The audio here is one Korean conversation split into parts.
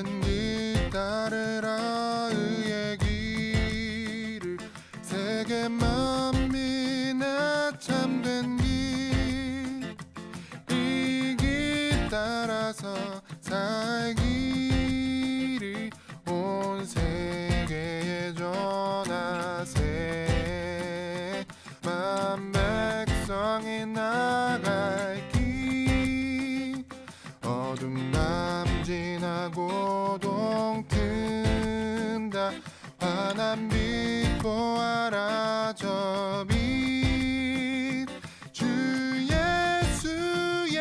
모든 길 따르라 의의 길을 세계 만민의 참된 길 이 길 따라서 살기를 온 세계에 전하세 만 백성이 나갈 길 어둠 밤 지나고 동튼다 환한 빛 보아라 저 빛 주 예수의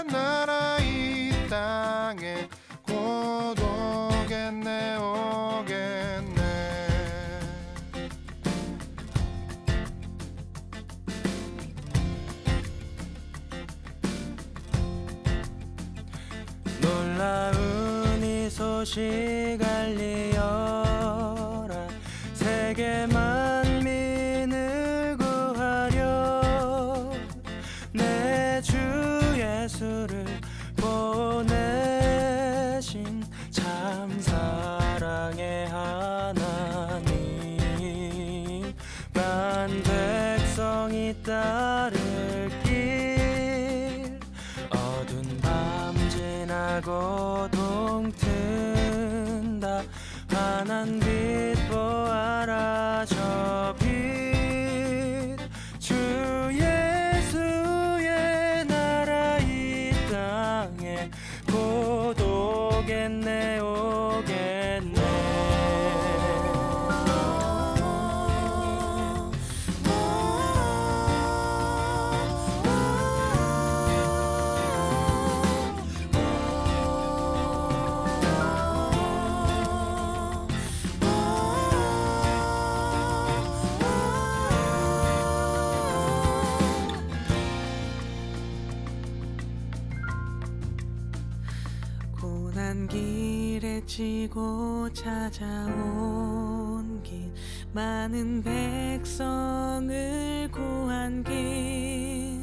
나라 이 땅에 곧 오겠네 오겠네. 놀라운 이 소식 알리어라 세계 만민을 구하려 내 주 예수를 보내신 참 사랑의 하나님 만 백성이 따를 길 어두운 밤 지나고 동튼다 환한 빛 보아라 저 빛 주 예수의 나라 이 땅에 곧 오겠네 오겠네. 고난 길에 지고 찾아온 길 많은 백성을 구한 길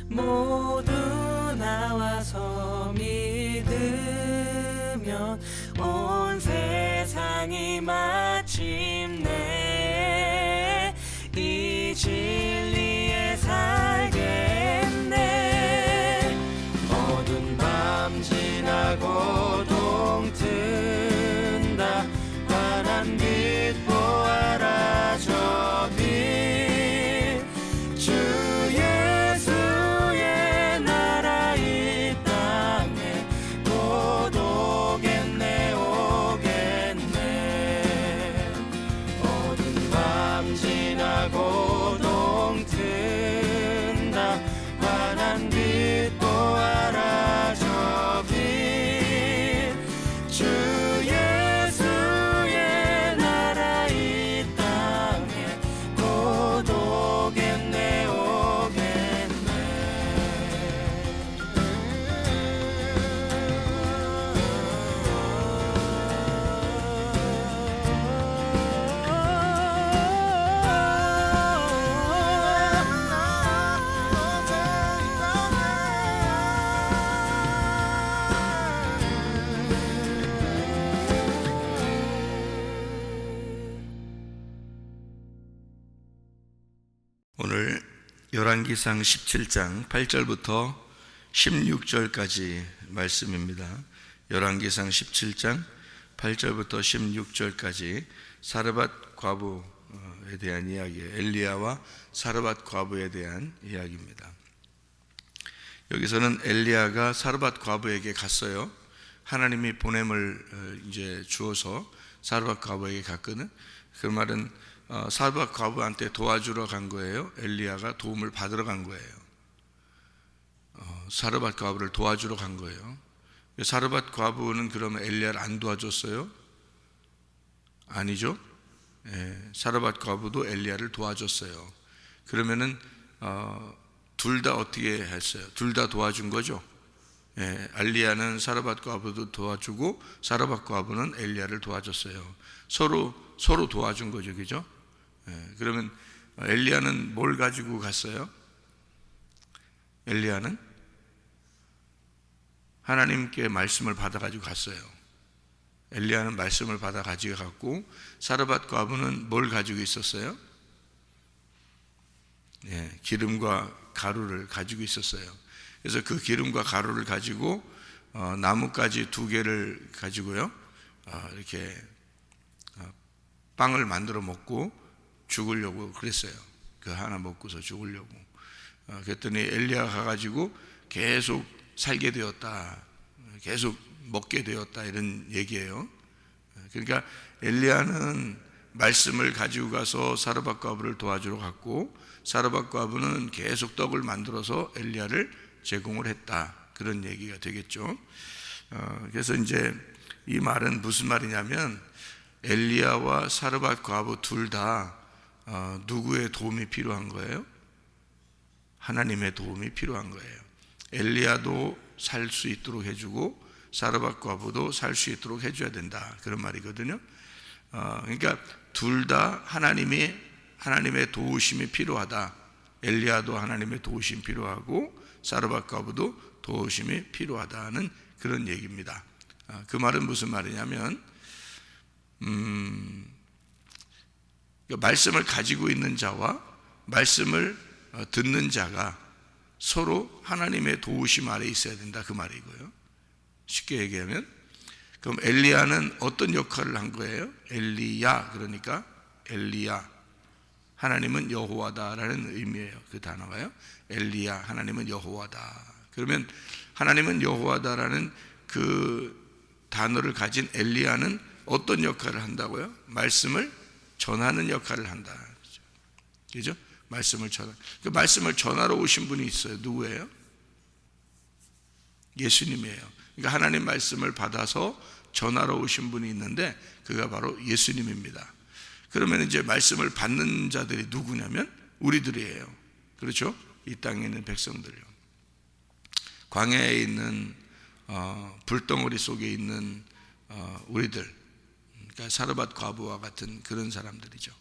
모두 나와서 믿으면 온 세상이 마침내 이 진리에 살겠네. 어두운 밤 지나고 동튼다 환한 빛 보아라 저 빛 주 예수의 나라 이 땅에 곧 오겠네 오겠네. 어두운 밤 지나고 동튼다 환한 빛 보아라 저 빛 주 예수의 나라 이 땅에 곧 오겠네 오겠네. 오늘 열왕기상 17장 8절부터 16절까지 말씀입니다. 열왕기상 17장 8절부터 16절까지 사르밧 과부에 대한 이야기, 엘리야와 사르밧 과부에 대한 이야기입니다. 여기서는 엘리야가 사르밧 과부에게 갔어요. 하나님이 보냄을 이제 주어서 사르밧 과부에게 갔거든. 그 말은 사르밧 과부한테 도와주러 간 거예요? 엘리야가 도움을 받으러 간 거예요? 사르밧 과부를 도와주러 간 거예요. 사르밧 과부는 그러면 엘리야를 안 도와줬어요? 아니죠. 사르밧 과부도 엘리야를 도와줬어요. 그러면은 둘 다 어떻게 했어요? 둘 다 도와준 거죠. 엘리야는 사르밧 과부도 도와주고 사르밧 과부는 엘리야를 도와줬어요. 서로 도와준 거죠, 그죠? 그러면 엘리야는 뭘 가지고 갔어요? 엘리야는 하나님께 말씀을 받아가지고 갔어요. 엘리야는 말씀을 받아 가지고 갔고 사르밧 과부는 뭘 가지고 있었어요? 기름과 가루를 가지고 있었어요. 그래서 그 기름과 가루를 가지고 나뭇가지 2개를 가지고요, 이렇게 빵을 만들어 먹고 죽으려고 그랬어요. 그 하나 먹고서 죽으려고. 그랬더니 엘리야가 가가지고 계속 살게 되었다, 계속 먹게 되었다, 이런 얘기예요. 그러니까 엘리야는 말씀을 가지고 가서 사르밧 과부를 도와주러 갔고 사르밧 과부는 계속 떡을 만들어서 엘리야를 제공을 했다, 그런 얘기가 되겠죠. 그래서 이제 이 말은 무슨 말이냐면 엘리야와 사르밧 과부 둘 다 누구의 도움이 필요한 거예요? 하나님의 도움이 필요한 거예요. 엘리야도 살 수 있도록 해주고 사르밧 과부도 살 수 있도록 해줘야 된다, 그런 말이거든요. 그러니까 둘 다 하나님의 도우심이 필요하다. 엘리야도 하나님의 도우심이 필요하고 사르밧 과부도 도우심이 필요하다는 그런 얘기입니다. 그 말은 무슨 말이냐면 말씀을 가지고 있는 자와 말씀을 듣는 자가 서로 하나님의 도우심 아래 있어야 된다, 그 말이고요. 쉽게 얘기하면 그럼 엘리야는 어떤 역할을 한 거예요? 엘리야, 그러니까 엘리야, 하나님은 여호와다라는 의미예요. 그 단어가요. 엘리야, 하나님은 여호와다. 그러면 하나님은 여호와다라는 그 단어를 가진 엘리야는 어떤 역할을 한다고요? 말씀을 전하는 역할을 한다, 그죠? 말씀을 전하. 그 말씀을 전하러 오신 분이 있어요. 누구예요? 예수님이에요. 그러니까 하나님 말씀을 받아서 전하러 오신 분이 있는데 그가 바로 예수님입니다. 그러면 이제 말씀을 받는 자들이 누구냐면 우리들이에요. 그렇죠? 이 땅에 있는 백성들이요. 광야에 있는 불덩어리 속에 있는 우리들, 그러니까 사르밧 과부와 같은 그런 사람들이죠.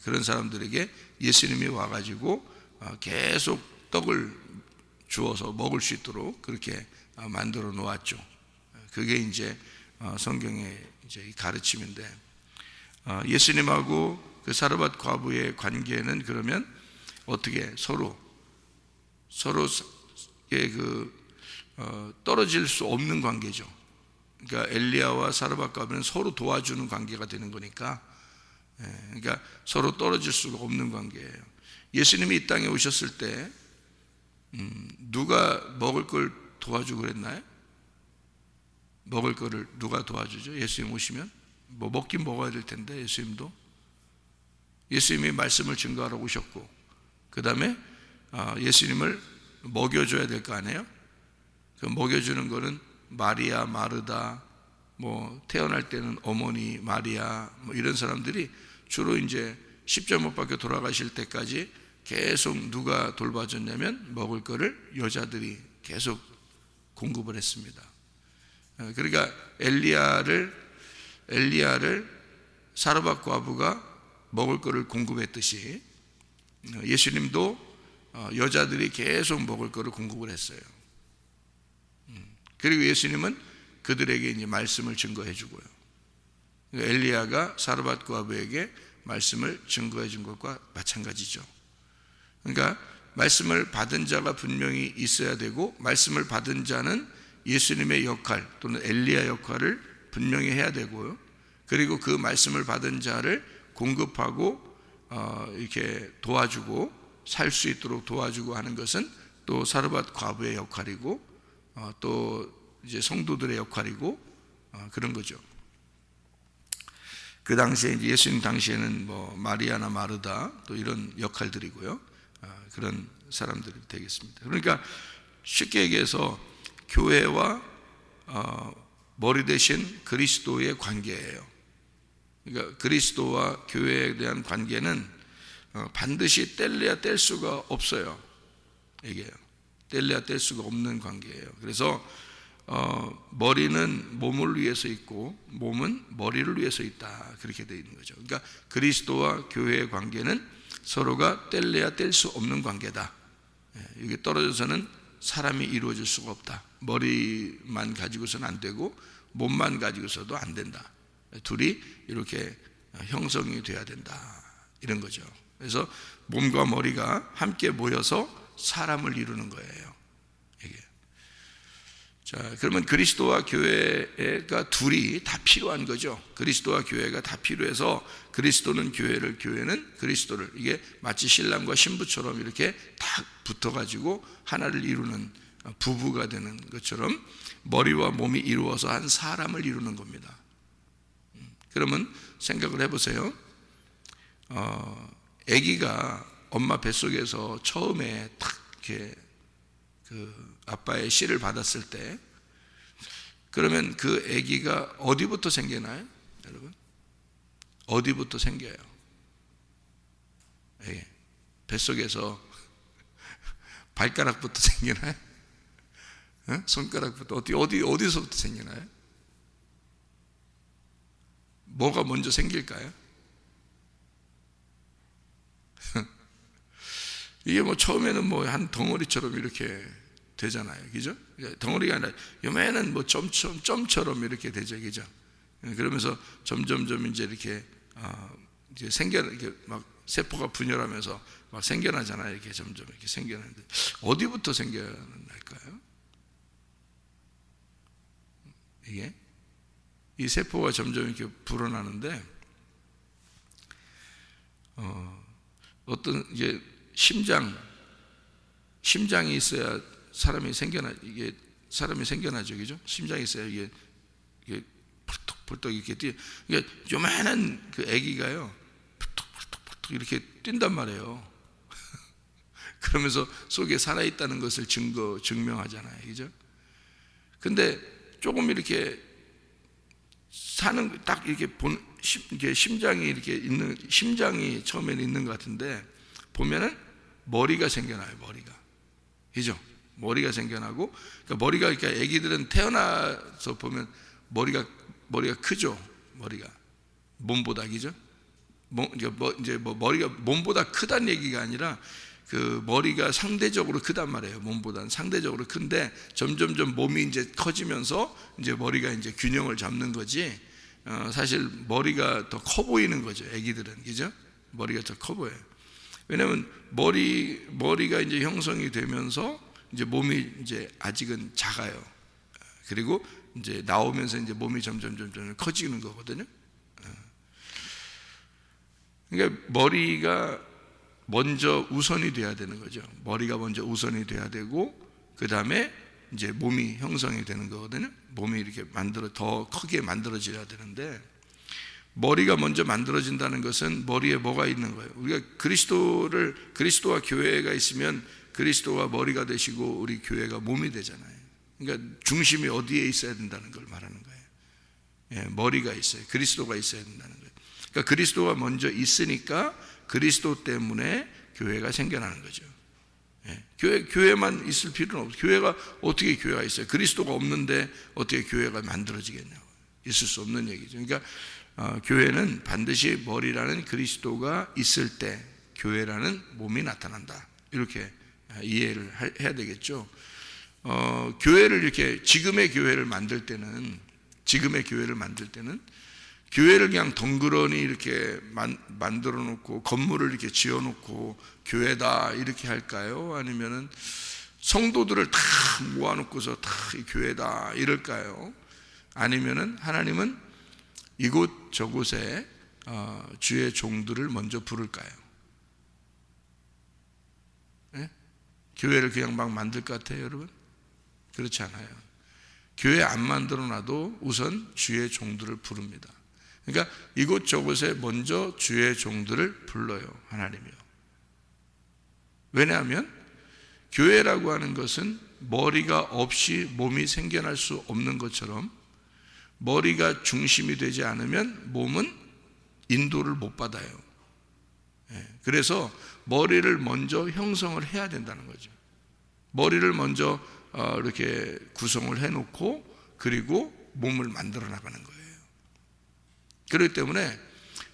그런 사람들에게 예수님이 와가지고 계속 떡을 주어서 먹을 수 있도록 그렇게 만들어 놓았죠. 그게 이제 성경의 이제 가르침인데, 예수님하고 그 사르밧 과부의 관계는 그러면 어떻게 서로의 떨어질 수 없는 관계죠. 그러니까 엘리야와 사르밧 과부는 서로 도와주는 관계가 되는 거니까, 그러니까 서로 떨어질 수가 없는 관계예요. 예수님이 이 땅에 오셨을 때 누가 먹을 걸 도와주고 그랬나요? 먹을 거를 누가 도와주죠? 예수님 오시면 뭐 먹긴 먹어야 될 텐데, 예수님이 말씀을 증거하러 오셨고 그 다음에 예수님을 먹여줘야 될 거 아니에요? 그 먹여주는 거는 마리아, 마르다, 뭐 태어날 때는 어머니 마리아, 뭐 이런 사람들이 주로 이제 십자가 못 박혀 돌아가실 때까지 계속 누가 돌봐줬냐면 먹을 거를 여자들이 계속 공급을 했습니다. 그러니까 엘리야를 사르밧 과부가 먹을 거를 공급했듯이 예수님도 여자들이 계속 먹을 거를 공급을 했어요. 그리고 예수님은 그들에게 이제 말씀을 증거해 주고요. 엘리야가 사르밧 과부에게 말씀을 증거해 준 것과 마찬가지죠. 그러니까 말씀을 받은 자가 분명히 있어야 되고, 말씀을 받은 자는 예수님의 역할 또는 엘리야 역할을 분명히 해야 되고요. 그리고 그 말씀을 받은 자를 공급하고 이렇게 도와주고 살 수 있도록 도와주고 하는 것은 또 사르밧 과부의 역할이고 또 이제 성도들의 역할이고 그런 거죠. 그 당시에 이제 예수님 당시에는 뭐 마리아나 마르다 또 이런 역할들이고요. 그런 사람들이 되겠습니다. 그러니까 쉽게 얘기해서 교회와 머리 대신 그리스도의 관계예요. 그러니까 그리스도와 교회에 대한 관계는 반드시 뗄래야 뗄 수가 없어요. 이게 뗄래야 뗄 수가 없는 관계예요. 그래서 머리는 몸을 위해서 있고 몸은 머리를 위해서 있다, 그렇게 되어 있는 거죠. 그러니까 그리스도와 교회의 관계는 서로가 뗄래야 뗄 수 없는 관계다. 이게 떨어져서는 사람이 이루어질 수가 없다. 머리만 가지고서는 안 되고 몸만 가지고서도 안 된다. 둘이 이렇게 형성이 돼야 된다, 이런 거죠. 그래서 몸과 머리가 함께 모여서 사람을 이루는 거예요, 이게. 자, 그러면 그리스도와 교회가 둘이 다 필요한 거죠. 그리스도와 교회가 다 필요해서 그리스도는 교회를, 교회는 그리스도를, 이게 마치 신랑과 신부처럼 이렇게 딱 붙어가지고 하나를 이루는, 부부가 되는 것처럼 머리와 몸이 이루어서 한 사람을 이루는 겁니다. 그러면 생각을 해보세요. 아기가 엄마 뱃속에서 처음에 딱 이렇게 그 아빠의 씨를 받았을 때, 그러면 그 아기가 어디부터 생겨나요, 여러분? 어디부터 생겨요? 예, 뱃속에서 발가락부터 생겨나요? 손가락부터 어디서부터 생겨나요? 뭐가 먼저 생길까요? 이게 뭐 처음에는 뭐 한 덩어리처럼 이렇게 되잖아요, 그죠? 덩어리가 아니라 요만한 뭐 점처럼 이렇게 되죠, 그죠? 그러면서 점점 이제 이렇게 이제 이렇게 막 세포가 분열하면서 막 생겨나잖아요, 이렇게 점점 이렇게 생겨나는데 어디부터 생겨날까요? 이게 이 세포가 점점 이렇게 불어나는데 어떤 이제 심장이 있어야 사람이 생겨나죠, 그죠? 심장이 있어야 이게 펄떡 이렇게 뛰어. 그러니까 요만한 그 아기가요, 펄떡 이렇게 뛴단 말이에요. 그러면서 속에 살아있다는 것을 증명하잖아요, 그죠? 근데 조금 이렇게 사는, 딱 이렇게 심장이 이렇게 있는, 심장이 처음에는 있는 것 같은데 보면은 머리가 생겨나요, 머리가. 그죠? 머리가 생겨나고, 그러니까 머리가, 그러니까 아기들은 태어나서 보면 머리가 크죠, 머리가. 몸보다, 그죠? 이제 머리가 몸보다 크다는 얘기가 아니라 그 머리가 상대적으로 크단 말이에요. 몸보다는 상대적으로 큰데 점점 몸이 이제 커지면서 이제 머리가 이제 균형을 잡는 거지. 사실 머리가 더 커 보이는 거죠, 아기들은, 그죠? 머리가 더 커 보여요. 왜냐하면 머리가 이제 형성이 되면서 이제 몸이 이제 아직은 작아요. 그리고 이제 나오면서 이제 몸이 점점 커지는 거거든요. 그러니까 머리가 먼저 우선이 돼야 되는 거죠. 머리가 먼저 우선이 돼야 되고, 그 다음에 이제 몸이 형성이 되는 거거든요. 몸이 이렇게 더 크게 만들어져야 되는데, 머리가 먼저 만들어진다는 것은 머리에 뭐가 있는 거예요? 우리가 그리스도와 교회가 있으면 그리스도가 머리가 되시고 우리 교회가 몸이 되잖아요. 그러니까 중심이 어디에 있어야 된다는 걸 말하는 거예요. 예, 머리가 있어요. 그리스도가 있어야 된다는 거예요. 그러니까 그리스도가 먼저 있으니까 그리스도 때문에 교회가 생겨나는 거죠. 예, 교회만 있을 필요는 없어요. 교회가 어떻게 교회가 있어요? 그리스도가 없는데 어떻게 교회가 만들어지겠냐고. 있을 수 없는 얘기죠. 그러니까 교회는 반드시 머리라는 그리스도가 있을 때 교회라는 몸이 나타난다, 이렇게 이해를 해야 되겠죠. 교회를 이렇게 지금의 교회를 만들 때는 교회를 그냥 덩그러니 이렇게 만들어 놓고 건물을 이렇게 지어 놓고 교회다 이렇게 할까요? 아니면은 성도들을 다 모아 놓고서 다 교회다 이럴까요? 아니면은 하나님은 이곳 저곳에 주의 종들을 먼저 부를까요? 네? 교회를 그냥 막 만들 것 같아요, 여러분? 그렇지 않아요. 교회 안 만들어 놔도 우선 주의 종들을 부릅니다. 그러니까 이곳 저곳에 먼저 주의 종들을 불러요, 하나님이요. 왜냐하면 교회라고 하는 것은 머리가 없이 몸이 생겨날 수 없는 것처럼 머리가 중심이 되지 않으면 몸은 인도를 못 받아요. 그래서 머리를 먼저 형성을 해야 된다는 거죠. 머리를 먼저 이렇게 구성을 해놓고 그리고 몸을 만들어 나가는 거예요. 그렇기 때문에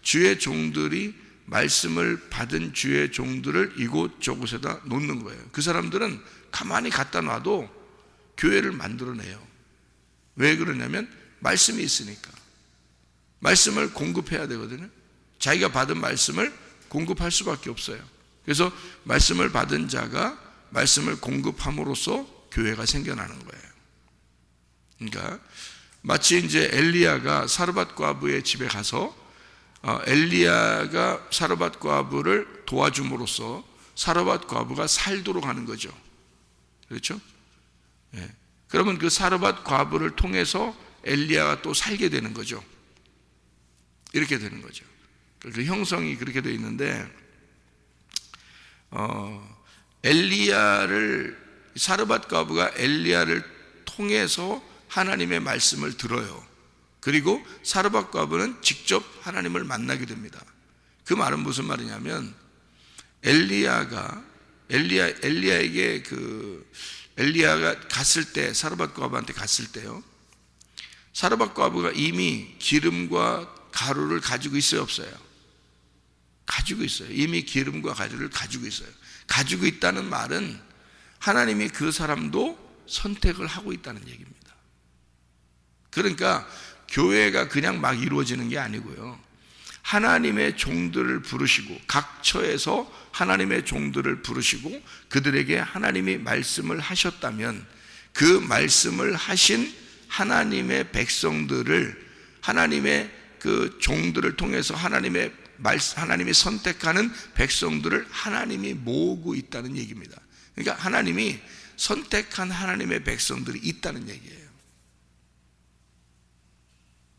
주의 종들이 말씀을 받은 주의 종들을 이곳 저곳에다 놓는 거예요. 그 사람들은 가만히 갖다 놔도 교회를 만들어내요. 왜 그러냐면 말씀이 있으니까. 말씀을 공급해야 되거든요. 자기가 받은 말씀을 공급할 수밖에 없어요. 그래서 말씀을 받은 자가 말씀을 공급함으로써 교회가 생겨나는 거예요. 그러니까 마치 이제 엘리야가 사르밧 과부의 집에 가서 엘리야가 사르밧 과부를 도와줌으로써 사르밧 과부가 살도록 하는 거죠. 그렇죠? 예. 그러면 그 사르밧 과부를 통해서 엘리야가 또 살게 되는 거죠. 이렇게 되는 거죠. 그 형성이 그렇게 되어 있는데, 사르밧 과부가 엘리야를 통해서 하나님의 말씀을 들어요. 그리고 사르밧 과부는 직접 하나님을 만나게 됩니다. 그 말은 무슨 말이냐면, 엘리야가 갔을 때, 사르밧 과부한테 갔을 때요, 사르밧 과부가 이미 기름과 가루를 가지고 있어요, 없어요? 가지고 있어요. 이미 기름과 가루를 가지고 있어요. 가지고 있다는 말은 하나님이 그 사람도 선택을 하고 있다는 얘기입니다. 그러니까 교회가 그냥 막 이루어지는 게 아니고요, 하나님의 종들을 부르시고, 각 처에서 하나님의 종들을 부르시고 그들에게 하나님이 말씀을 하셨다면 그 말씀을 하신 하나님의 백성들을, 하나님의 그 종들을 통해서 하나님이 선택하는 백성들을 하나님이 모으고 있다는 얘기입니다. 그러니까 하나님이 선택한 하나님의 백성들이 있다는 얘기예요.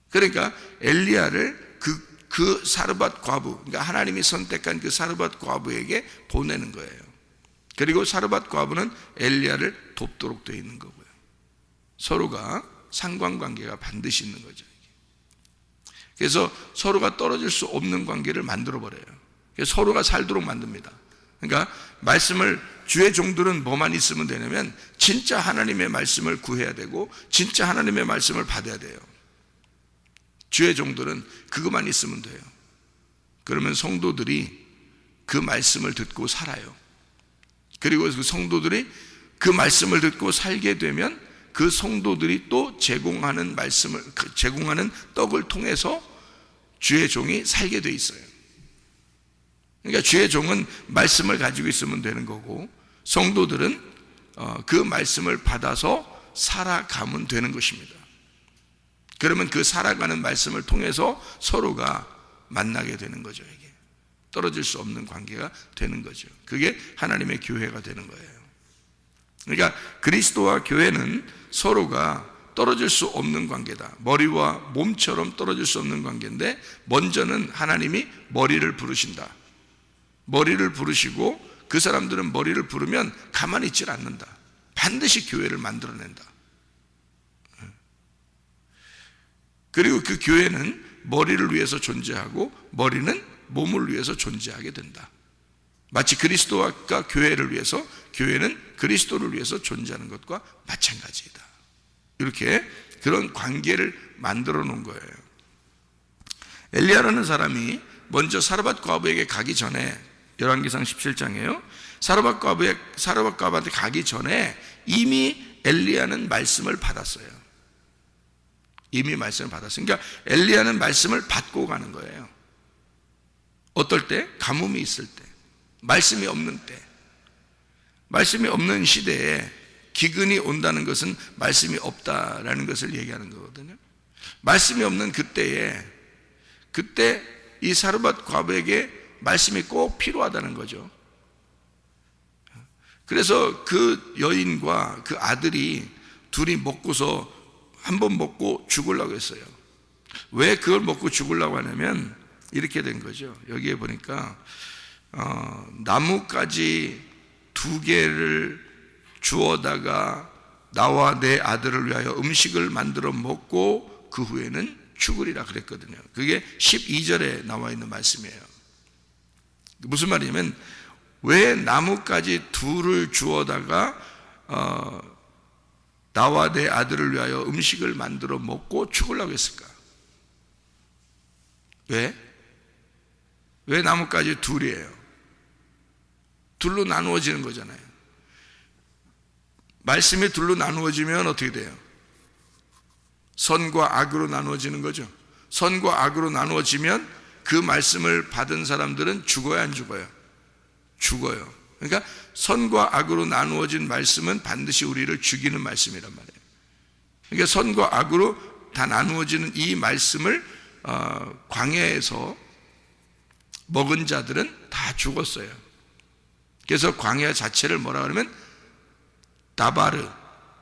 그러니까 엘리야를 그 사르밧 과부, 그러니까 하나님이 선택한 그 사르밧 과부에게 보내는 거예요. 그리고 사르밧 과부는 엘리야를 돕도록 되어 있는 거고요. 서로가 상관관계가 반드시 있는 거죠. 그래서 서로가 떨어질 수 없는 관계를 만들어 버려요. 그래서 서로가 살도록 만듭니다. 그러니까 말씀을, 주의 종들은 뭐만 있으면 되냐면 진짜 하나님의 말씀을 구해야 되고 진짜 하나님의 말씀을 받아야 돼요. 주의 종들은 그것만 있으면 돼요. 그러면 성도들이 그 말씀을 듣고 살아요. 그리고 그 성도들이 그 말씀을 듣고 살게 되면 그 성도들이 또 제공하는 떡을 통해서 주의 종이 살게 돼 있어요. 그러니까 주의 종은 말씀을 가지고 있으면 되는 거고, 성도들은 그 말씀을 받아서 살아가면 되는 것입니다. 그러면 그 살아가는 말씀을 통해서 서로가 만나게 되는 거죠. 이게 떨어질 수 없는 관계가 되는 거죠. 그게 하나님의 교회가 되는 거예요. 그러니까 그리스도와 교회는 서로가 떨어질 수 없는 관계다. 머리와 몸처럼 떨어질 수 없는 관계인데, 먼저는 하나님이 머리를 부르신다. 머리를 부르시고 그 사람들은 머리를 부르면 가만히 있질 않는다. 반드시 교회를 만들어낸다. 그리고 그 교회는 머리를 위해서 존재하고 머리는 몸을 위해서 존재하게 된다. 마치 그리스도가 교회를 위해서, 교회는 그리스도를 위해서 존재하는 것과 마찬가지이다. 이렇게 그런 관계를 만들어 놓은 거예요. 엘리야라는 사람이 먼저 사르밧 과부에게 가기 전에, 열왕기상 17장이에요. 사르밧 과부한테 가기 전에 이미 엘리야는 말씀을 받았어요. 이미 말씀을 받았어요. 그러니까 엘리야는 말씀을 받고 가는 거예요. 어떨 때? 가뭄이 있을 때, 말씀이 없는 때, 말씀이 없는 시대에 기근이 온다는 것은 말씀이 없다라는 것을 얘기하는 거거든요. 말씀이 없는 그때 이 사르밧 과부에게 말씀이 꼭 필요하다는 거죠. 그래서 그 여인과 그 아들이 둘이 먹고서 한 번 먹고 죽으려고 했어요. 왜 그걸 먹고 죽으려고 하냐면 이렇게 된 거죠. 여기에 보니까 나뭇가지 2개를 주워다가 나와 내 아들을 위하여 음식을 만들어 먹고 그 후에는 죽으리라 그랬거든요. 그게 12절에 나와 있는 말씀이에요. 무슨 말이냐면, 왜 나뭇가지 2를 주워다가 나와 내 아들을 위하여 음식을 만들어 먹고 죽으려고 했을까? 왜 나뭇가지 2이에요? 둘로 나누어지는 거잖아요. 말씀이 둘로 나누어지면 어떻게 돼요? 선과 악으로 나누어지는 거죠. 선과 악으로 나누어지면 그 말씀을 받은 사람들은 죽어요, 안 죽어요? 죽어요. 그러니까 선과 악으로 나누어진 말씀은 반드시 우리를 죽이는 말씀이란 말이에요. 그러니까 선과 악으로 다 나누어지는 이 말씀을 광야에서 먹은 자들은 다 죽었어요. 그래서 광야 자체를 뭐라 그러면 다바르,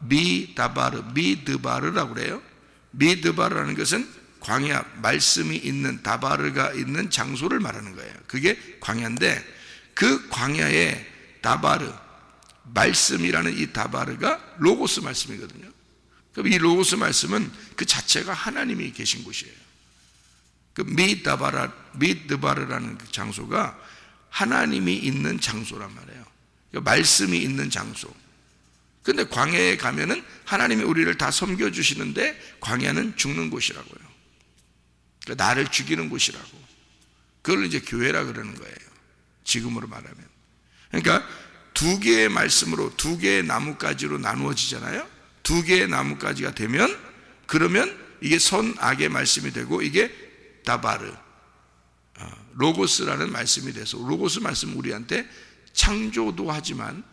미드바르라고 그래요. 미드바르라는 것은 광야, 말씀이 있는, 다바르가 있는 장소를 말하는 거예요. 그게 광야인데, 그 광야의 다바르, 말씀이라는 이 다바르가 로고스 말씀이거든요. 그럼 이 로고스 말씀은 그 자체가 하나님이 계신 곳이에요. 그 미드바르라는 그 장소가 하나님이 있는 장소란 말이에요. 그러니까 말씀이 있는 장소. 근데 광야에 가면은 하나님이 우리를 다 섬겨주시는데 광야는 죽는 곳이라고요. 그러니까 나를 죽이는 곳이라고. 그걸 이제 교회라 그러는 거예요. 지금으로 말하면. 그러니까 두 개의 말씀으로 두 개의 나뭇가지로 나누어지잖아요. 두 개의 나뭇가지가 되면 그러면 이게 선악의 말씀이 되고 이게 다바르, 로고스라는 말씀이 돼서 로고스 말씀은 우리한테 창조도 하지만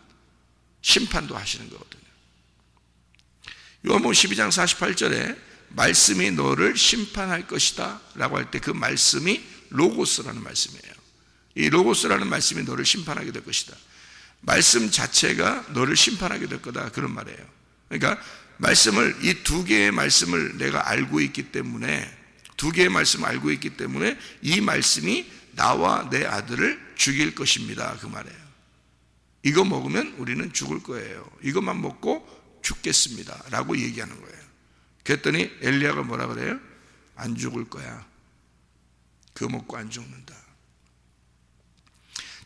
심판도 하시는 거거든요. 요한복음 12장 48절에 말씀이 너를 심판할 것이다 라고 할 때 그 말씀이 로고스라는 말씀이에요. 이 로고스라는 말씀이 너를 심판하게 될 것이다. 말씀 자체가 너를 심판하게 될 거다, 그런 말이에요. 그러니까 말씀을, 이 두 개의 말씀을 내가 알고 있기 때문에, 두 개의 말씀을 알고 있기 때문에 이 말씀이 나와 내 아들을 죽일 것입니다, 그 말이에요. 이거 먹으면 우리는 죽을 거예요. 이것만 먹고 죽겠습니다 라고 얘기하는 거예요. 그랬더니 엘리야가 뭐라 그래요? 안 죽을 거야. 그거 먹고 안 죽는다.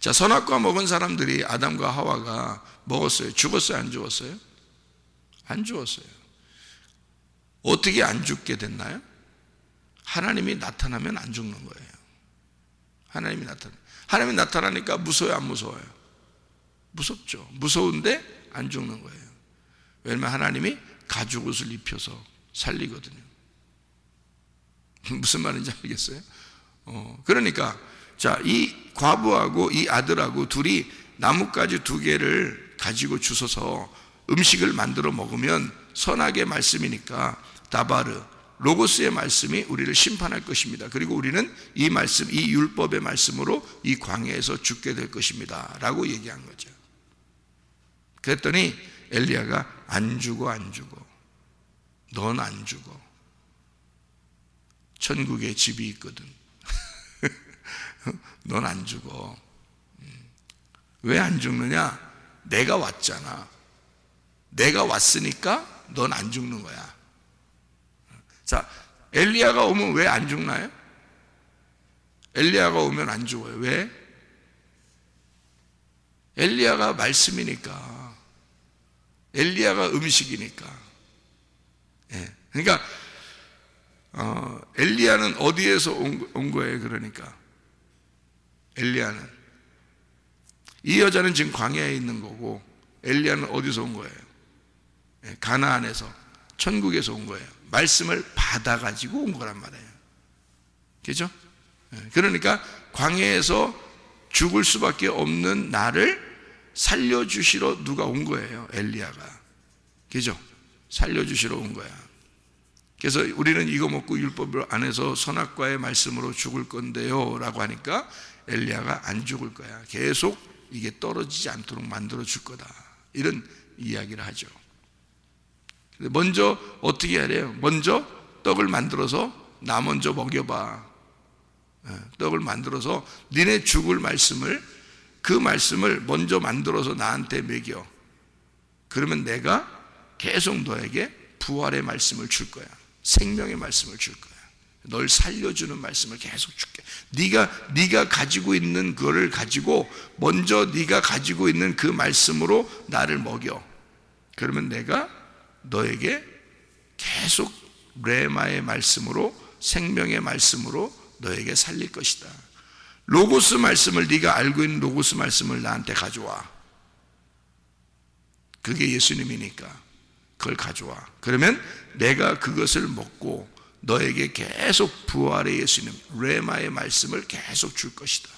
자, 선악과 먹은 사람들이 아담과 하와가 먹었어요. 죽었어요, 안 죽었어요? 안 죽었어요. 어떻게 안 죽게 됐나요? 하나님이 나타나면 안 죽는 거예요. 하나님이 나타나니까 무서워요, 안 무서워요? 무섭죠. 무서운데 안 죽는 거예요. 왜냐하면 하나님이 가죽옷을 입혀서 살리거든요. 무슨 말인지 알겠어요? 그러니까 자, 이 과부하고 이 아들하고 둘이 나뭇가지 두 개를 가지고 주워서 음식을 만들어 먹으면 선악의 말씀이니까 다바르, 로고스의 말씀이 우리를 심판할 것입니다. 그리고 우리는 이 말씀, 이 율법의 말씀으로 이 광야에서 죽게 될 것입니다 라고 얘기한 거죠. 그랬더니 엘리야가 안 죽어, 안 죽어. 넌 안 죽어. 천국에 집이 있거든. 넌 안 죽어. 왜 안 죽느냐? 내가 왔잖아. 내가 왔으니까 넌 안 죽는 거야. 자, 엘리야가 오면 왜 안 죽나요? 엘리야가 오면 안 죽어요. 왜? 엘리야가 말씀이니까. 엘리야가 음식이니까. 예. 그러니까 엘리야는 어디에서 온 거예요? 그러니까 엘리야는, 이 여자는 지금 광야에 있는 거고 엘리야는 어디서 온 거예요? 예. 가나안에서, 천국에서 온 거예요. 말씀을 받아가지고 온 거란 말이에요. 그죠? 예. 그러니까 광야에서 죽을 수밖에 없는 나를 살려주시러 누가 온 거예요? 엘리야가. 그죠? 살려주시러 온 거야. 그래서 우리는 이거 먹고 율법 안에서 선악과의 말씀으로 죽을 건데요 라고 하니까 엘리야가 안 죽을 거야. 계속 이게 떨어지지 않도록 만들어 줄 거다, 이런 이야기를 하죠. 먼저 어떻게 해야 돼요? 먼저 떡을 만들어서 나 먼저 먹여봐. 떡을 만들어서 니네 죽을 말씀을, 그 말씀을 먼저 만들어서 나한테 먹여. 그러면 내가 계속 너에게 부활의 말씀을 줄 거야. 생명의 말씀을 줄 거야. 널 살려주는 말씀을 계속 줄게. 네가 가지고 있는 그거를 가지고 먼저 네가 가지고 있는 그 말씀으로 나를 먹여. 그러면 내가 너에게 계속 레마의 말씀으로, 생명의 말씀으로 너에게 살릴 것이다. 로고스 말씀을, 네가 알고 있는 로고스 말씀을 나한테 가져와. 그게 예수님이니까. 그걸 가져와. 그러면 내가 그것을 먹고 너에게 계속 부활의 예수님 레마의 말씀을 계속 줄 것이다.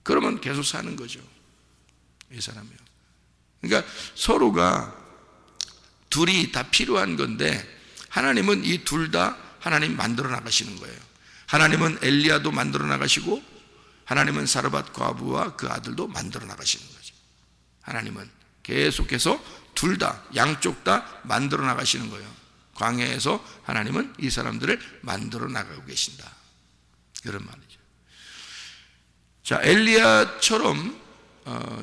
그러면 계속 사는 거죠, 이 사람이요. 그러니까 서로가 둘이 다 필요한 건데, 하나님은 이 둘 다 하나님 만들어 나가시는 거예요. 하나님은 엘리야도 만들어 나가시고, 하나님은 사르밧 과부와 그 아들도 만들어 나가시는 거죠. 하나님은 계속해서 둘 다, 양쪽 다 만들어 나가시는 거예요. 광야에서 하나님은 이 사람들을 만들어 나가고 계신다, 그런 말이죠. 자, 엘리야처럼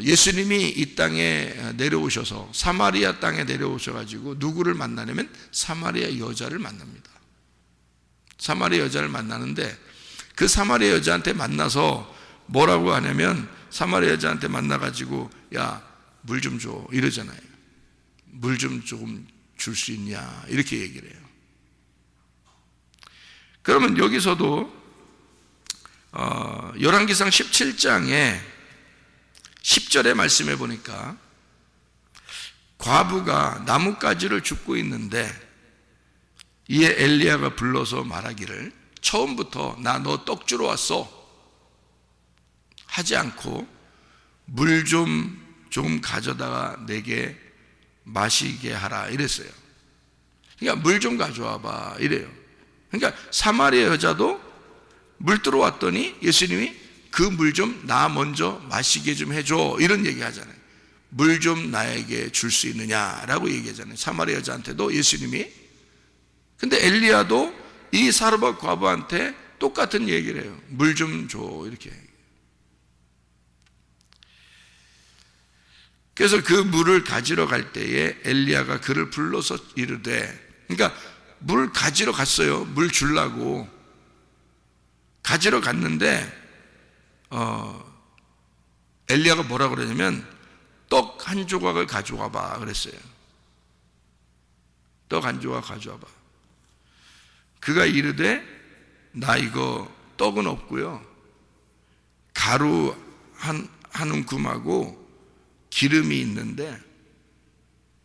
예수님이 이 땅에 내려오셔서 사마리아 땅에 내려오셔가지고 누구를 만나냐면 사마리아 여자를 만납니다. 사마리아 여자를 만나는데, 그 사마리아 여자한테 만나서 뭐라고 하냐면, 사마리아 여자한테 만나가지고 야, 물 좀 줘 이러잖아요. 물 좀 조금 줄 수 있냐 이렇게 얘기를 해요. 그러면 여기서도 열왕기상 17장에 10절의 말씀해 보니까, 과부가 나뭇가지를 줍고 있는데 이에 엘리야가 불러서 말하기를, 처음부터 나 너 떡 주러 왔어 하지 않고 물 좀 가져다가 내게 마시게 하라 이랬어요. 그러니까 물 좀 가져와 봐 이래요. 그러니까 사마리아 여자도 물 들어왔더니 예수님이 그 물 좀 나 먼저 마시게 좀 해줘 이런 얘기 하잖아요. 물 좀 나에게 줄 수 있느냐라고 얘기하잖아요, 사마리아 여자한테도 예수님이. 근데 엘리야도 이 사르밧 과부한테 똑같은 얘기를 해요. 물 좀 줘 이렇게. 그래서 그 물을 가지러 갈 때에 엘리야가 그를 불러서 이르되, 그러니까 물 가지러 갔어요. 물 주려고 가지러 갔는데 엘리야가 뭐라 그러냐면 떡 한 조각을 가져와 봐 그랬어요. 떡 한 조각 가져와 봐. 그가 이르되 나 이거 떡은 없고요, 가루 한 움큼하고 기름이 있는데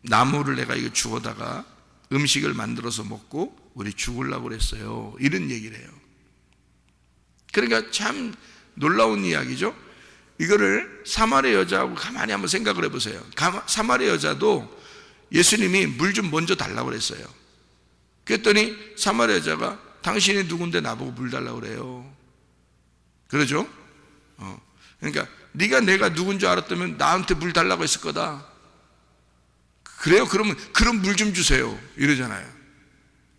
나무를 내가 이거 주워다가 음식을 만들어서 먹고 우리 죽으려고 그랬어요 이런 얘기를 해요. 그러니까 참 놀라운 이야기죠. 이거를 사마리아 여자하고 가만히 한번 생각을 해보세요. 사마리아 여자도 예수님이 물 좀 먼저 달라고 그랬어요. 그랬더니 사마리아 여자가 당신이 누군데 나보고 물 달라고 그래요, 그러죠? 그러니까 네가 내가 누군 줄 알았다면 나한테 물 달라고 했을 거다. 그래요? 그러면 그럼 물 좀 주세요 이러잖아요.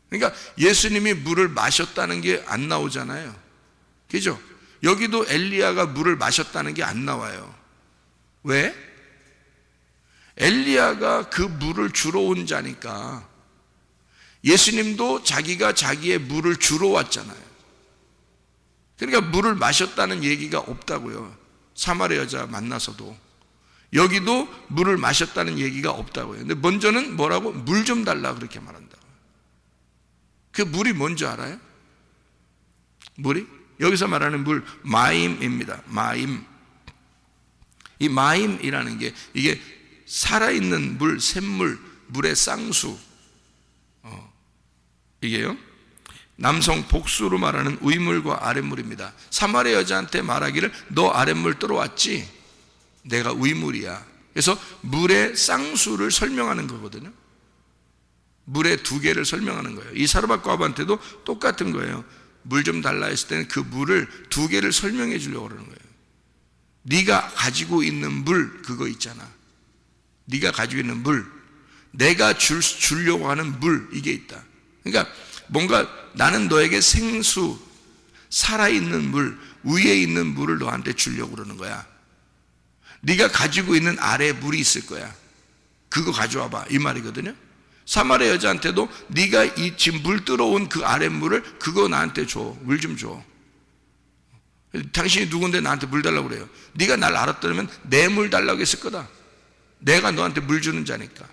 그러니까 예수님이 물을 마셨다는 게 안 나오잖아요, 그죠? 여기도 엘리야가 물을 마셨다는 게 안 나와요. 왜? 엘리야가 그 물을 주러 온 자니까. 예수님도 자기가 자기의 물을 주러 왔잖아요. 그러니까 물을 마셨다는 얘기가 없다고요. 사마리아 여자 만나서도 여기도 물을 마셨다는 얘기가 없다고요. 근데 먼저는 뭐라고? 물 좀 달라 그렇게 말한다고요. 그 물이 뭔지 알아요? 물이? 여기서 말하는 물 마임입니다. 마임. 이 마임이라는 게 이게 살아있는 물, 샘물, 물의 쌍수. 이게요, 남성 복수로 말하는 위물과 아랫물입니다. 사마리아 여자한테 말하기를 너 아랫물 들어왔지? 내가 위물이야. 그래서 물의 쌍수를 설명하는 거거든요. 물의 두 개를 설명하는 거예요. 이 사르밧 과부한테도 똑같은 거예요. 물 좀 달라 했을 때는 그 물을 두 개를 설명해 주려고 그러는 거예요. 네가 가지고 있는 물 그거 있잖아. 네가 가지고 있는 물, 내가 주려고 하는 물 이게 있다. 그러니까 뭔가 나는 너에게 생수, 살아있는 물, 위에 있는 물을 너한테 주려고 그러는 거야. 네가 가지고 있는 아래 물이 있을 거야. 그거 가져와 봐 이 말이거든요. 사마리아 여자한테도 네가 이 지금 물 들어온 그 아래 물을 그거 나한테 줘. 물 좀 줘. 당신이 누군데 나한테 물 달라고 그래요. 네가 날 알았더라면 내 물 달라고 했을 거다. 내가 너한테 물 주는 자니까.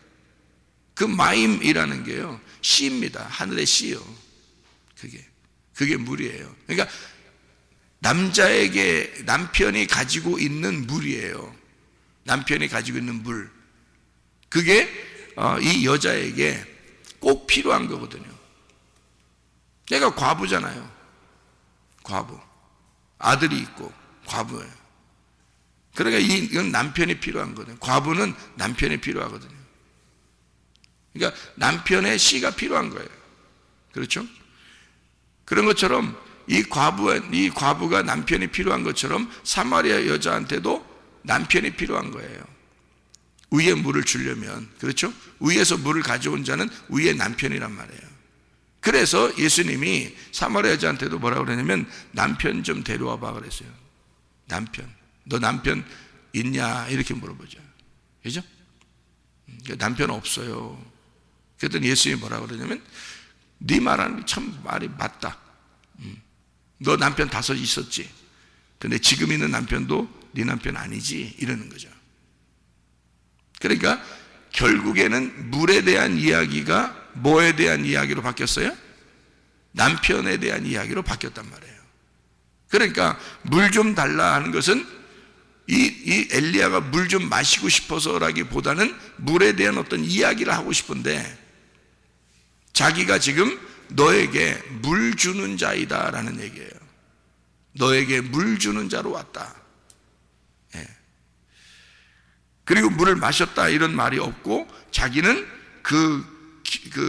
그 마임이라는 게요, 씨입니다. 하늘의 씨요. 그게 물이에요. 그러니까 남자에게 남편이 가지고 있는 물이에요. 남편이 가지고 있는 물. 그게 이 여자에게 꼭 필요한 거거든요. 얘가 과부잖아요. 과부. 아들이 있고 과부예요. 그러니까 이건 남편이 필요한 거거든요. 과부는 남편이 필요하거든요. 그러니까 남편의 씨가 필요한 거예요. 그렇죠? 그런 것처럼 이 과부가 남편이 필요한 것처럼 사마리아 여자한테도 남편이 필요한 거예요. 위에 물을 주려면, 그렇죠? 위에서 물을 가져온 자는 위에 남편이란 말이에요. 그래서 예수님이 사마리아 여자한테도 뭐라고 그러냐면 남편 좀 데려와 봐 그랬어요. 너 남편 있냐? 이렇게 물어보죠. 그죠? 남편 없어요. 그랬더니 예수님이 뭐라고 그러냐면 네 말하는 게 참 말이 맞다. 너 남편 5 있었지. 근데 지금 있는 남편도 네 남편 아니지. 이러는 거죠. 그러니까 결국에는 물에 대한 이야기가 뭐에 대한 이야기로 바뀌었어요? 남편에 대한 이야기로 바뀌었단 말이에요. 그러니까 물 좀 달라 하는 것은 이 엘리야가 물 좀 마시고 싶어서라기보다는 물에 대한 어떤 이야기를 하고 싶은데 자기가 지금 너에게 물 주는 자이다 라는 얘기예요. 너에게 물 주는 자로 왔다. 예. 그리고 물을 마셨다 이런 말이 없고 자기는 그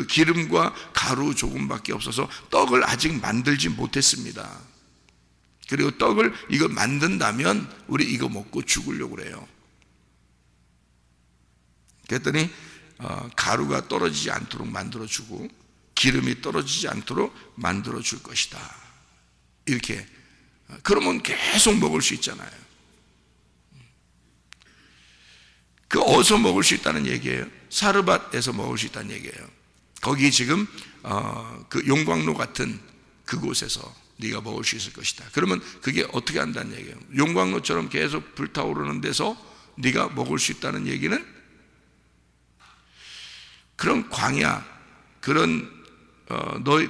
기름과 가루 조금밖에 없어서 떡을 아직 만들지 못했습니다. 그리고 떡을 이거 만든다면 우리 이거 먹고 죽으려고 그래요. 그랬더니 가루가 떨어지지 않도록 만들어주고 기름이 떨어지지 않도록 만들어줄 것이다. 이렇게. 그러면 계속 먹을 수 있잖아요. 그 어디서 먹을 수 있다는 얘기예요? 사르밧에서 먹을 수 있다는 얘기예요. 거기 지금 그 용광로 같은 그곳에서 네가 먹을 수 있을 것이다. 그러면 그게 어떻게 한다는 얘기예요? 용광로처럼 계속 불타오르는 데서 네가 먹을 수 있다는 얘기는 그런 광야, 그런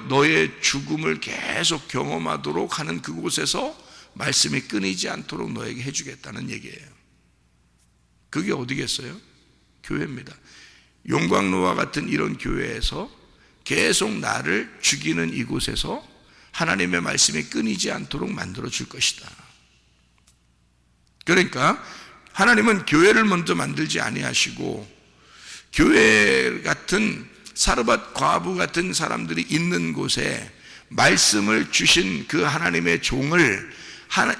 너의 죽음을 계속 경험하도록 하는 그곳에서 말씀이 끊이지 않도록 너에게 해주겠다는 얘기예요. 그게 어디겠어요? 교회입니다. 용광로와 같은 이런 교회에서 계속 나를 죽이는 이곳에서 하나님의 말씀이 끊이지 않도록 만들어 줄 것이다. 그러니까 하나님은 교회를 먼저 만들지 아니하시고 교회 같은 사르밧 과부 같은 사람들이 있는 곳에 말씀을 주신 그 하나님의 종을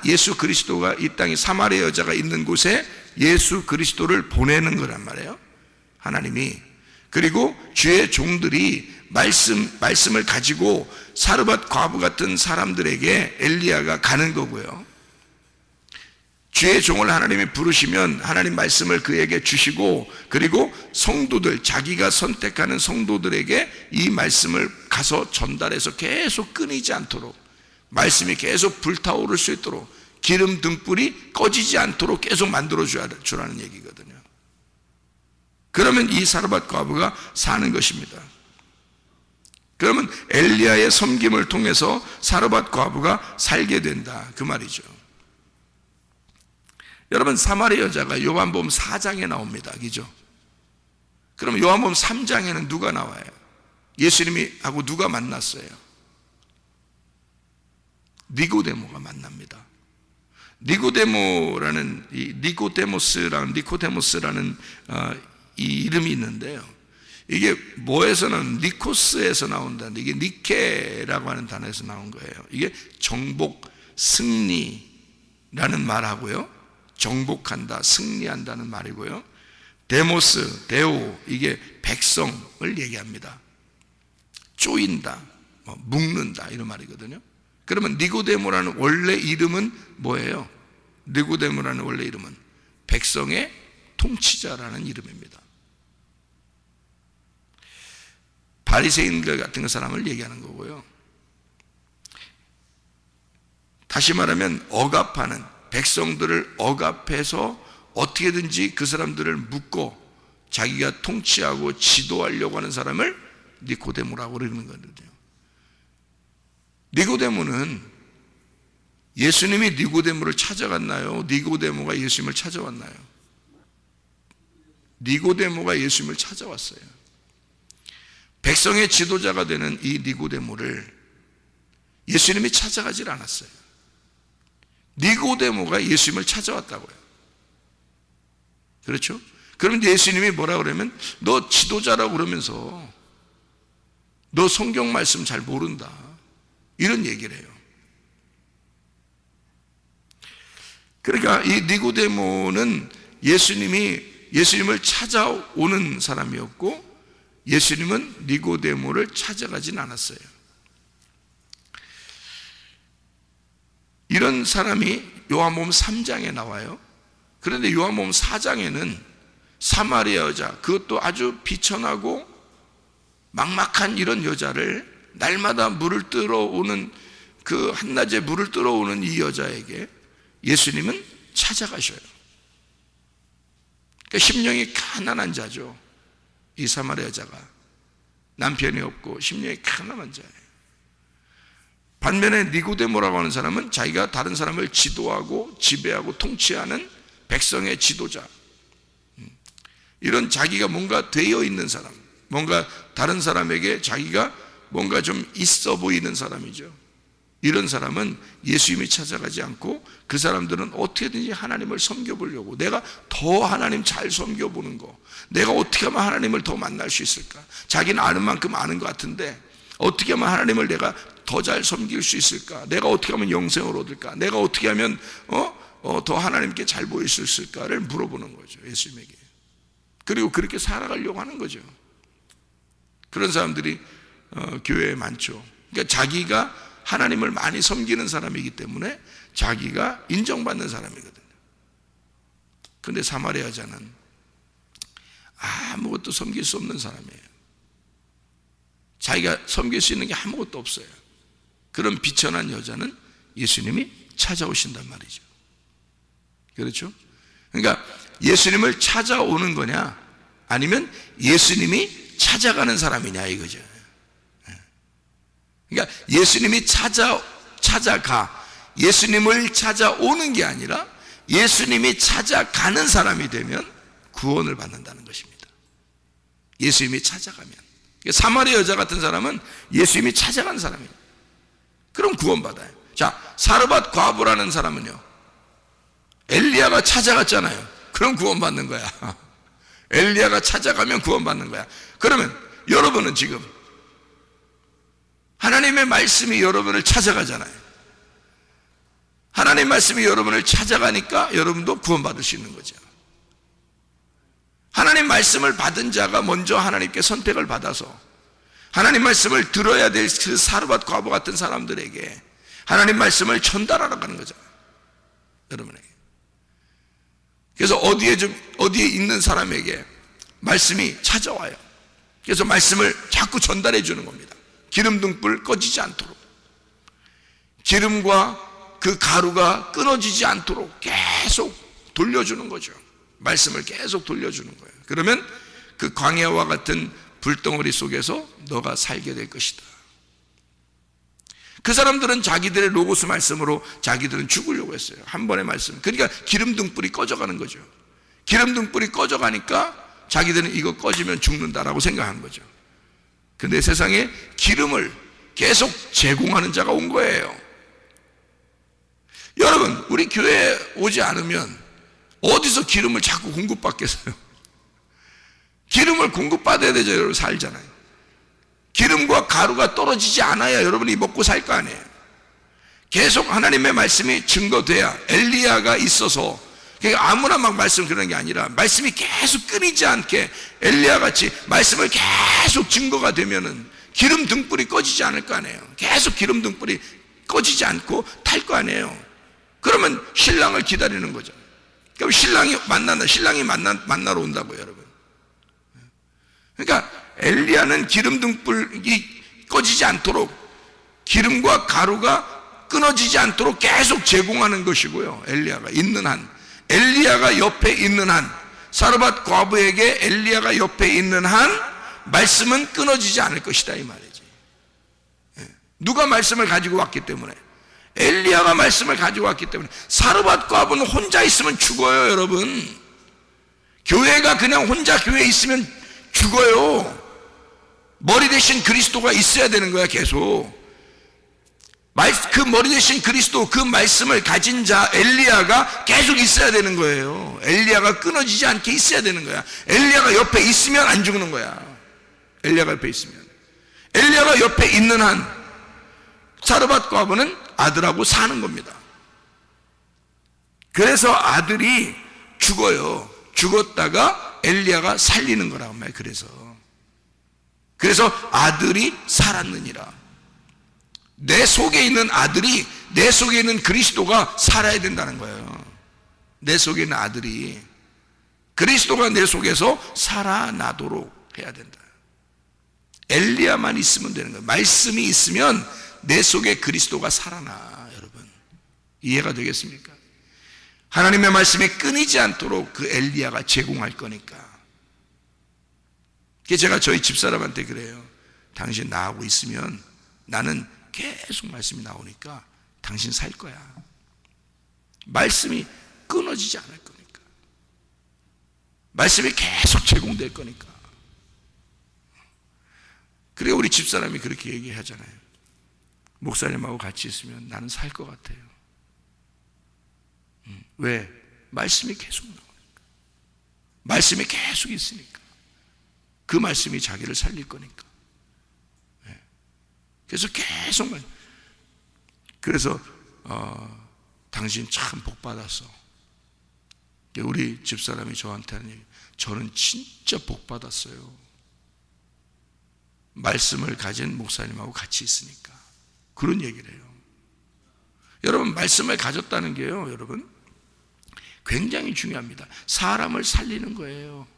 예수 그리스도가 이 땅에 사마리아 여자가 있는 곳에 예수 그리스도를 보내는 거란 말이에요. 하나님이. 그리고 주의 종들이 말씀을 가지고 사르밧 과부 같은 사람들에게 엘리야가 가는 거고요. 주의 종을 하나님이 부르시면 하나님 말씀을 그에게 주시고 그리고 성도들, 자기가 선택하는 성도들에게 이 말씀을 가서 전달해서 계속 끊이지 않도록 말씀이 계속 불타오를 수 있도록 기름 등불이 꺼지지 않도록 계속 만들어 주라는 얘기거든요. 그러면 이 사르밧 과부가 사는 것입니다. 그러면 엘리야의 섬김을 통해서 사르밧 과부가 살게 된다 그 말이죠. 여러분 사마리아 여자가 요한복음 4장에 나옵니다. 그죠? 그럼 요한복음 3장에는 누가 나와요? 예수님이 하고 누가 만났어요? 니고데모가 만납니다. 니고데모스라는 이 이름이 있는데요. 이게 뭐에서는 니코스에서 나온다는데 이게 니케라고 하는 단어에서 나온 거예요. 이게 정복, 승리라는 말하고요. 정복한다, 승리한다는 말이고요. 데모스, 데오, 이게 백성을 얘기합니다. 쪼인다, 묶는다 이런 말이거든요. 그러면 니고데모라는 원래 이름은 뭐예요? 니고데모라는 원래 이름은 백성의 통치자라는 이름입니다. 바리새인들 같은 사람을 얘기하는 거고요. 다시 말하면 억압하는 백성들을 억압해서 어떻게든지 그 사람들을 묶고 자기가 통치하고 지도하려고 하는 사람을 니고데모라고 그러는 거거든요. 니고데모는 예수님이 니고데모를 찾아갔나요? 니고데모가 예수님을 찾아왔나요? 니고데모가 예수님을 찾아왔어요. 백성의 지도자가 되는 이 니고데모를 예수님이 찾아가질 않았어요. 니고데모가 예수님을 찾아왔다고요. 그렇죠? 그럼 예수님이 뭐라 그러면 너 지도자라고 그러면서 너 성경 말씀 잘 모른다, 이런 얘기를 해요. 그러니까 이 니고데모는 예수님을 찾아오는 사람이었고, 예수님은 니고데모를 찾아가진 않았어요. 이런 사람이 요한복음 3장에 나와요. 그런데 요한복음 4장에는 사마리아 여자, 그것도 아주 비천하고 막막한 이런 여자를, 날마다 물을 뜨러오는, 그 한낮에 물을 뜨러오는 이 여자에게 예수님은 찾아가셔요. 그러니까 심령이 가난한 자죠. 이 사마리아 여자가 남편이 없고 심령이 가난한 자예요. 반면에 니고데모라고 하는 사람은 자기가 다른 사람을 지도하고 지배하고 통치하는 백성의 지도자, 이런 자기가 뭔가 되어 있는 사람, 뭔가 다른 사람에게 자기가 뭔가 좀 있어 보이는 사람이죠. 이런 사람은 예수님이 찾아가지 않고, 그 사람들은 어떻게든지 하나님을 섬겨보려고, 내가 더 하나님 잘 섬겨보는 거, 내가 어떻게 하면 하나님을 더 만날 수 있을까, 자기는 아는 만큼 아는 것 같은데 어떻게 하면 하나님을 내가 더 잘 섬길 수 있을까, 내가 어떻게 하면 영생을 얻을까, 내가 어떻게 하면 더 하나님께 잘 보일 수 있을까를 물어보는 거죠, 예수님에게. 그리고 그렇게 살아가려고 하는 거죠. 그런 사람들이 교회에 많죠. 그러니까 자기가 하나님을 많이 섬기는 사람이기 때문에 자기가 인정받는 사람이거든요. 그런데 사마리아 여자는 아무것도 섬길 수 없는 사람이에요. 자기가 섬길 수 있는 게 아무것도 없어요. 그런 비천한 여자는 예수님이 찾아오신단 말이죠. 그렇죠? 그러니까 예수님을 찾아오는 거냐, 아니면 예수님이 찾아가는 사람이냐, 이거죠. 그러니까 예수님이 찾아가, 예수님을 찾아오는 게 아니라 예수님이 찾아가는 사람이 되면 구원을 받는다는 것입니다. 예수님이 찾아가면. 사마리아 여자 같은 사람은 예수님이 찾아간 사람이에요. 그럼 구원받아요. 자, 사르밧 과부라는 사람은요, 엘리야가 찾아갔잖아요. 그럼 구원받는 거야. 엘리야가 찾아가면 구원받는 거야. 그러면 여러분은 지금 하나님의 말씀이 여러분을 찾아가잖아요. 하나님 말씀이 여러분을 찾아가니까 여러분도 구원받을 수 있는 거죠. 하나님 말씀을 받은 자가 먼저 하나님께 선택을 받아서 하나님 말씀을 들어야 될 그 사르밧 과부 같은 사람들에게 하나님 말씀을 전달하러 가는 거잖아요, 여러분에게. 그래서 어디에 있는 사람에게 말씀이 찾아와요. 그래서 말씀을 자꾸 전달해 주는 겁니다. 기름등불 꺼지지 않도록, 기름과 그 가루가 끊어지지 않도록 계속 돌려주는 거죠. 말씀을 계속 돌려주는 거예요. 그러면 그 광야와 같은 불덩어리 속에서 너가 살게 될 것이다. 그 사람들은 자기들의 로고스 말씀으로 자기들은 죽으려고 했어요. 한 번의 말씀. 그러니까 기름등불이 꺼져가는 거죠. 기름등불이 꺼져가니까 자기들은 이거 꺼지면 죽는다라고 생각한 거죠. 근데 세상에 기름을 계속 제공하는 자가 온 거예요. 여러분, 우리 교회에 오지 않으면 어디서 기름을 자꾸 공급받겠어요? 기름을 공급받아야 되죠. 여러분, 살잖아요. 기름과 가루가 떨어지지 않아야 여러분이 먹고 살 거 아니에요. 계속 하나님의 말씀이 증거돼야, 엘리야가 있어서, 그러니까 아무나 막 말씀 그러는 게 아니라 말씀이 계속 끊이지 않게 엘리야 같이 말씀을 계속 증거가 되면은 기름 등불이 꺼지지 않을 거 아니에요. 계속 기름 등불이 꺼지지 않고 탈 거 아니에요. 그러면 신랑을 기다리는 거죠. 그럼 신랑이 만나러 온다고요, 여러분. 그러니까 엘리야는 기름 등불이 꺼지지 않도록, 기름과 가루가 끊어지지 않도록 계속 제공하는 것이고요. 엘리야가 있는 한, 엘리야가 옆에 있는 한, 사르밧 과부에게 엘리야가 옆에 있는 한 말씀은 끊어지지 않을 것이다, 이 말이지. 누가 말씀을 가지고 왔기 때문에, 엘리야가 말씀을 가지고 왔기 때문에. 사르밧 과부는 혼자 있으면 죽어요, 여러분. 교회가 그냥 혼자 교회에 있으면 죽어요. 머리 대신 그리스도가 있어야 되는 거야. 계속 그 머리 대신 그리스도, 그 말씀을 가진 자 엘리야가 계속 있어야 되는 거예요. 엘리야가 끊어지지 않게 있어야 되는 거야. 엘리야가 옆에 있으면 안 죽는 거야. 엘리야가 옆에 있으면. 엘리야가 옆에 있는 한 사르밧 과부는 아들하고 사는 겁니다. 그래서 아들이 죽어요. 죽었다가 엘리야가 살리는 거라고 말이에요. 그래서 아들이 살았느니라. 내 속에 있는 아들이, 내 속에 있는 그리스도가 살아야 된다는 거예요. 내 속에 있는 아들이, 그리스도가 내 속에서 살아나도록 해야 된다. 엘리야만 있으면 되는 거예요. 말씀이 있으면 내 속에 그리스도가 살아나. 여러분, 이해가 되겠습니까? 하나님의 말씀이 끊이지 않도록 그 엘리야가 제공할 거니까. 그게 제가 저희 집사람한테 그래요. 당신 나하고 있으면 나는 계속 말씀이 나오니까 당신 살 거야. 말씀이 끊어지지 않을 거니까. 말씀이 계속 제공될 거니까. 그래, 우리 집사람이 그렇게 얘기하잖아요. 목사님하고 같이 있으면 나는 살 것 같아요. 왜? 말씀이 계속 나오니까. 말씀이 계속 있으니까. 그 말씀이 자기를 살릴 거니까. 그래서 계속 그래서 당신 참 복 받았어. 우리 집사람이 저한테 하는 얘기, 저는 진짜 복 받았어요. 말씀을 가진 목사님하고 같이 있으니까. 그런 얘기를 해요. 여러분, 말씀을 가졌다는 게요, 여러분, 굉장히 중요합니다. 사람을 살리는 거예요.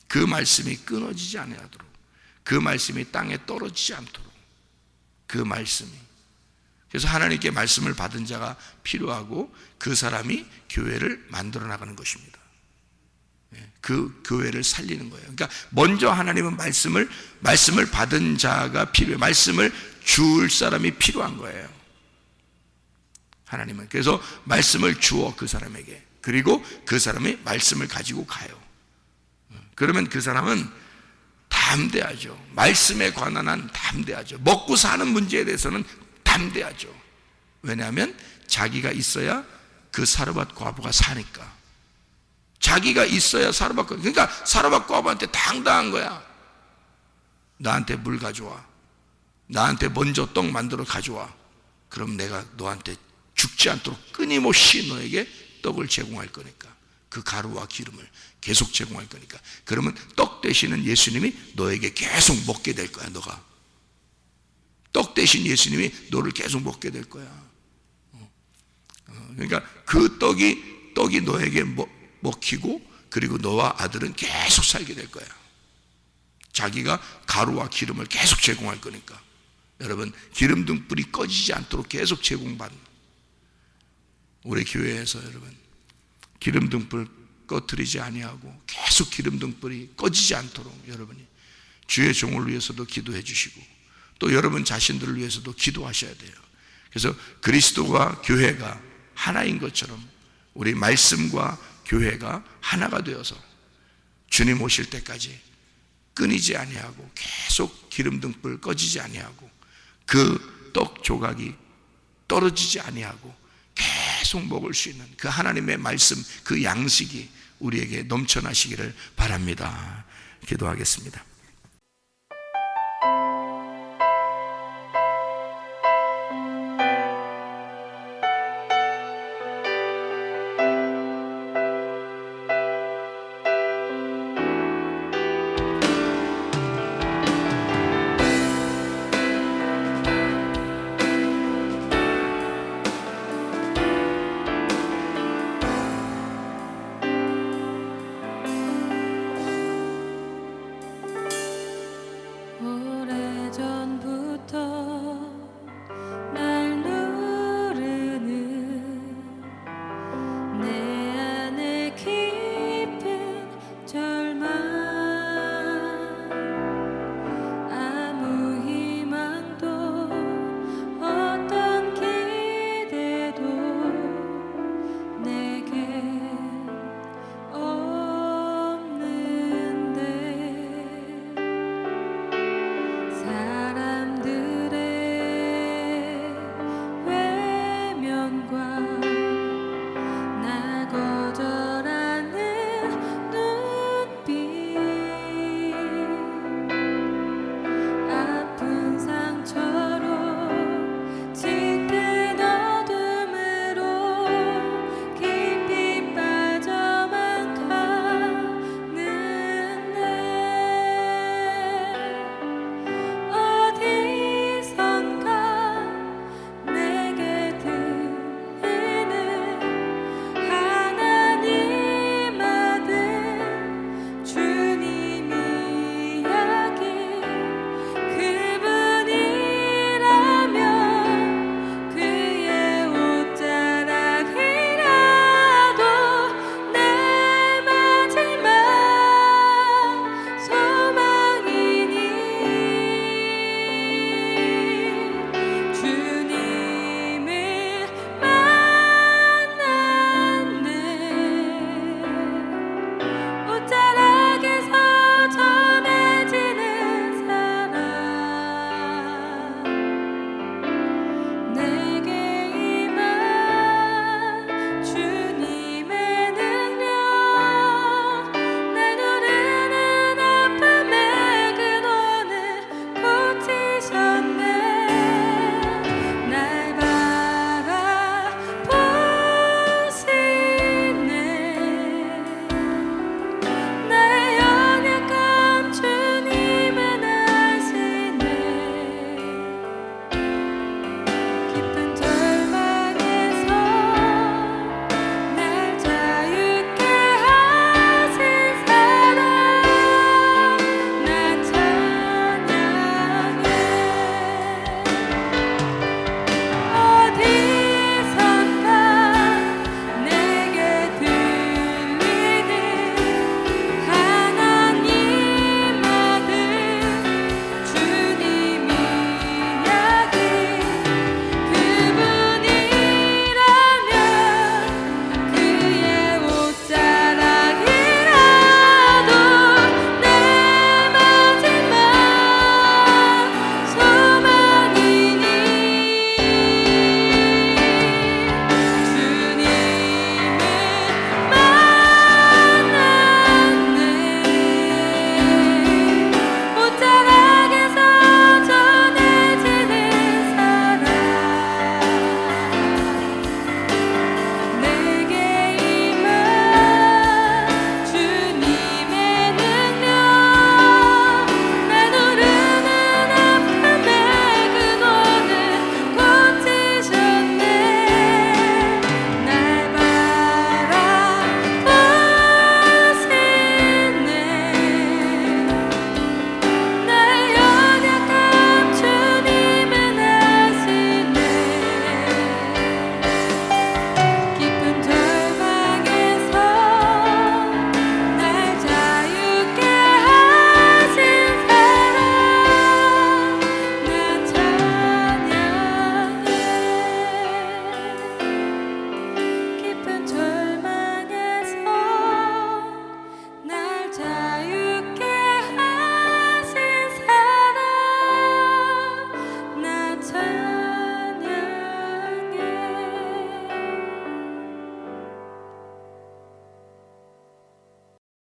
그 말씀이 끊어지지 않도록, 그 말씀이 땅에 떨어지지 않도록, 그 말씀이. 그래서 하나님께 말씀을 받은 자가 필요하고 그 사람이 교회를 만들어 나가는 것입니다. 그 교회를 살리는 거예요. 그러니까 먼저 하나님은 말씀을 받은 자가 필요해요. 말씀을 줄 사람이 필요한 거예요. 하나님은. 그래서 말씀을 주어 그 사람에게. 그리고 그 사람이 말씀을 가지고 가요. 그러면 그 사람은 담대하죠. 말씀에 관한 한 담대하죠. 먹고 사는 문제에 대해서는 담대하죠. 왜냐하면 자기가 있어야 그 사르밧 과부가 사니까. 자기가 있어야 사르밧 과부. 그러니까 사르밧 과부한테 당당한 거야. 나한테 물 가져와. 나한테 먼저 떡 만들어 가져와. 그럼 내가 너한테 죽지 않도록 끊임없이 너에게 떡을 제공할 거니까. 그 가루와 기름을 계속 제공할 거니까. 그러면 떡 되시는 예수님이 너에게 계속 먹게 될 거야. 너가 떡 되신 예수님이 너를 계속 먹게 될 거야. 그러니까 그 떡이 너에게 먹히고, 그리고 너와 아들은 계속 살게 될 거야. 자기가 가루와 기름을 계속 제공할 거니까. 여러분, 기름 등불이 꺼지지 않도록 계속 제공받는, 우리 교회에서 여러분 기름 등불 꺼뜨리지 아니하고 계속 기름 등불이 꺼지지 않도록 여러분이 주의 종을 위해서도 기도해 주시고, 또 여러분 자신들을 위해서도 기도하셔야 돼요. 그래서 그리스도와 교회가 하나인 것처럼 우리 말씀과 교회가 하나가 되어서 주님 오실 때까지 끊이지 아니하고 계속 기름 등불 꺼지지 아니하고 그 떡 조각이 떨어지지 아니하고 계속 먹을 수 있는 그 하나님의 말씀, 그 양식이 우리에게 넘쳐나시기를 바랍니다. 기도하겠습니다.